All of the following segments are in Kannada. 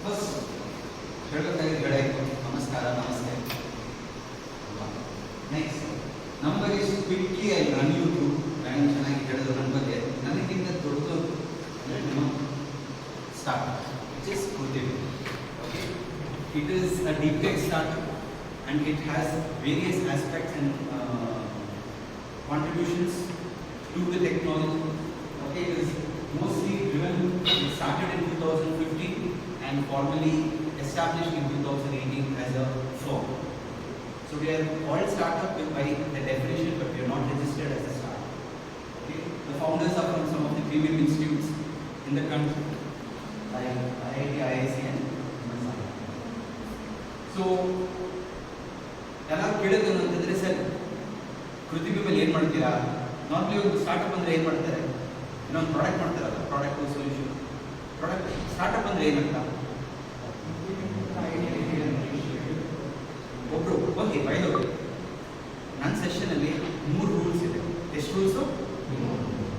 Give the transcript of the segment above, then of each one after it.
ಫಸ್ಟ್ ಹೇಳಬೇಕಾಗಿದ್ದು ಹೇಳಾಯಿತು. ನಮಸ್ಕಾರ, ನಮಸ್ತೆ. ನೆಕ್ಸ್ಟ್ ನಮ್ಮ ಬಗ್ಗೆ quickly I run you to ನಾನು ಚೆನ್ನಾಗಿ ಹೇಳಿದ್ರು ನನ್ನ ಬಗ್ಗೆ. ನನಗಿಂತ ದೊಡ್ಡದು ಅಂದರೆ ನಿಮ್ಮ start which is Krithivi. Okay, it is a deep tech startup and it has various aspects and contributions to the technology. Okay, it is mostly driven, it started in 2015 and formally established in 2018 as a firm. So we are all startup by the definition, but we are not registered as a startup. Okay, the founders are from some of the premium institutes in the country, like IIT, IIC and MSI. So ಎಲ್ಲ ಕೇಳಿದ್ರು ಅಂತಂದರೆ, ಸರ್ ಕೃತಿವಿ ಮೇಲೆ ಏನು ಮಾಡ್ತೀರಾ? ನಾರ್ಮಲಿ ಒಂದು ಸ್ಟಾರ್ಟಪ್ ಅಂದರೆ ಏನು ಮಾಡ್ತಾರೆ? ಇನ್ನೊಂದು ಪ್ರಾಡಕ್ಟ್ ಮಾಡ್ತಾರಲ್ಲ, ಪ್ರಾಡಕ್ಟು ಸೊಲ್ಯೂಷನ್. ಪ್ರಾಡಕ್ಟ್ ಸ್ಟಾರ್ಟಪ್ ಅಂದರೆ ಏನಂತ ಒಬ್ಬರು ಓಕೆ ಬೈದು ನನ್ನ ಸೆಷನಲ್ಲಿ 3 ರೂಲ್ಸ್ ಇದೆ. ಎಷ್ಟು ರೂಲ್ಸು?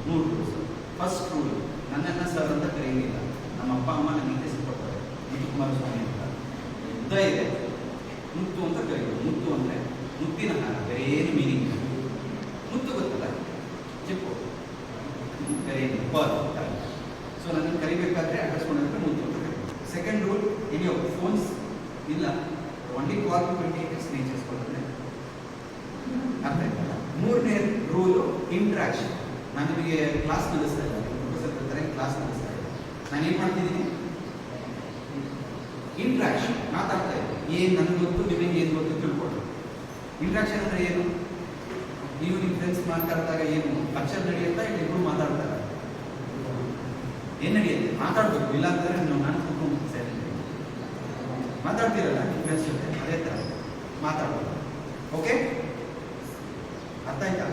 3 ರೂಲ್ಸ್. ಫಸ್ಟ್ ರೂಲ್, ನನ್ನನ್ನು ಸರ್ ಅಂತ ಕರೆಯಂಗಿಲ್ಲ. ನಮ್ಮ ಅಪ್ಪ ಅಮ್ಮ ನನಗೆ ಹೆಸರು ಕೊಡ್ತಾರೆ, ಕುಮಾರಸ್ವಾಮಿ ಅಂತ. ಉದ್ದ ಇದೆ, ಮುತ್ತು ಅಂತ ಕರೀಬೋದು. ಮುತ್ತು ಅಂದರೆ ಮುತ್ತಿನ ಹಾರ, ಬೇರೆ ಏನು ಮೀನಿಂಗ್ ಇಲ್ಲ. ಮುತ್ತು ಗೊತ್ತಲ್ಲ, ಚಿಪ್ಪು ಕರೆಯಂಗಿಲ್ಲ, ಬಾಲ್. ಸೊ ನನ್ನನ್ನು ಕರಿಬೇಕಾದ್ರೆ ಅಡ್ರೆಸ್ಕೊಂಡ್ರೆ ಮುತ್ತು ಅಂತ ಕರೀಬೋದು. ಸೆಕೆಂಡ್ ರೂಲ್, ಇದೆಯೋ ಫೋನ್ಸ್ ಇಲ್ಲ, ಓನ್ಲಿ ಕಾಲ್ ಟು 28 ನೇಚರ್ಸ್ ಕೊಡ್ತಾರೆ. ಅರ್ಥ ಆಯ್ತಲ್ಲ? ಮೂರನೇ ರೂಲು ಇಂಟ್ರಾಕ್ಷನ್. ನಾನು ನಿಮಗೆ ಕ್ಲಾಸ್ ನಡೆಸ್ತಾ ಇಲ್ಲ, ಪ್ರೊಫೆಸರ್ ಬರ್ತಾರೆ ಕ್ಲಾಸ್ ನಡೆಸ್ತಾ ಇಲ್ಲ. ನಾನು ಏನು ಮಾಡ್ತಿದ್ದೀನಿ? ಇಂಟ್ರಾಕ್ಷನ್, ಮಾತಾಡ್ತಾ ಇದ್ದೀನಿ. ಏನು ನನಗೆ ಗೊತ್ತು, ನಿಮಗೆ ಏನು ಗೊತ್ತು ತಿಳ್ಕೊಳ್ಳಿ. ಇಂಟ್ರಾಕ್ಷನ್ ಅಂದರೆ ಏನು? ನೀವು ನಿಮ್ಮ ಫ್ರೆಂಡ್ಸ್ ಮಾತಾಡಿದಾಗ ಏನು ಅಕ್ಷರ ನಡೆಯುತ್ತಾ ಇಲ್ಲ ಇಬ್ಬರು ಮಾತಾಡ್ತಾರೆ? ಏನು ನಡೆಯುತ್ತೆ? ಮಾತಾಡಬೇಕು. ಇಲ್ಲ ಅಂತಂದರೆ ನಾನು ಕೂತ್ಕೊಂಡು ಸರಿ ಮಾತಾಡ್ತೀರಲ್ಲ ನಿಮ್ಮ ಫ್ರೆಂಡ್ಸ್ ಜೊತೆ, ಅದೇ ಥರ ಮಾತಾಡೋದು. ಓಕೆ, ಅರ್ಥ ಆಯ್ತಾ?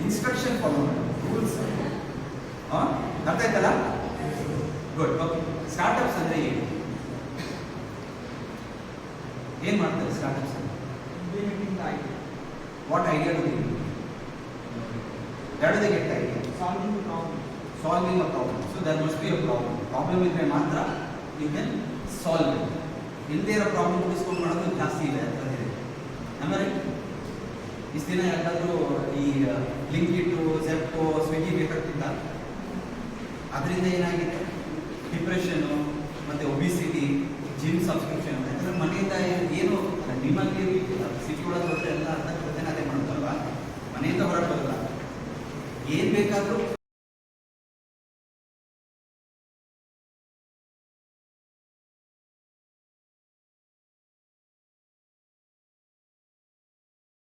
ಇನ್ಸ್ಟ್ರಕ್ಷನ್ ಫಾಲೋ ಮಾಡಿ, ರೂಲ್ಸ್. ಅರ್ಥ ಆಯ್ತಲ್ಲ? ಗುಡ್. ಓಕೆ, ಸ್ಟಾರ್ಟಪ್ಸ್ ಅಂದರೆ ಏನು ಮಾಡ್ತಾರೆ startups? What idea do they? ಎರಡು get idea. Solving a problem. So there must be a problem. Problem ಇದ್ದರೆ ಮಾತ್ರ ಯು ಕ್ಯಾನ್ ಸಾಲ್ವ್ ಇಟ್. ಇಲ್ಲದೇ ಇರೋ ಪ್ರಾಬ್ಲಮ್ ಉಳಿಸ್ಕೊಂಡು ಮಾಡೋದು ಜಾಸ್ತಿ ಇದೆ ಅಂತಂದಿದೆ. ಆಮೇಲೆ ಇಷ್ಟು ದಿನ ಯಾರಾದರೂ ಈ ಬ್ಲಿಂಕಿಟ್ಟು, ಜೆಪ್ಟೋ, ಸ್ವಿಗ್ಗಿ ಬೇಕಾಗ್ತಿಲ್ಲ. ಅದರಿಂದ ಏನಾಗಿದೆ? ಡಿಪ್ರೆಷನ್ನು ಮತ್ತು ಒಬಿಸಿಟಿ, ಜಿಮ್ ಸಬ್ಸ್ಕ್ರಿಪ್ಷನ್. ಯಾಕಂದರೆ ಮನೆಯಿಂದ ಏನು ನಿಮ್ಮಲ್ಲಿ ಸಿಟಿ ಒಳಗೆ ಹೋದರೆ ಎಲ್ಲ ಅರ್ಧ ಅದೇ ಮಾಡ್ತಾರಲ್ವ, ಮನೆಯಿಂದ ಹೊರಗೆ ಬರಲ್ಲ. ಏನು ಬೇಕಾದರೂ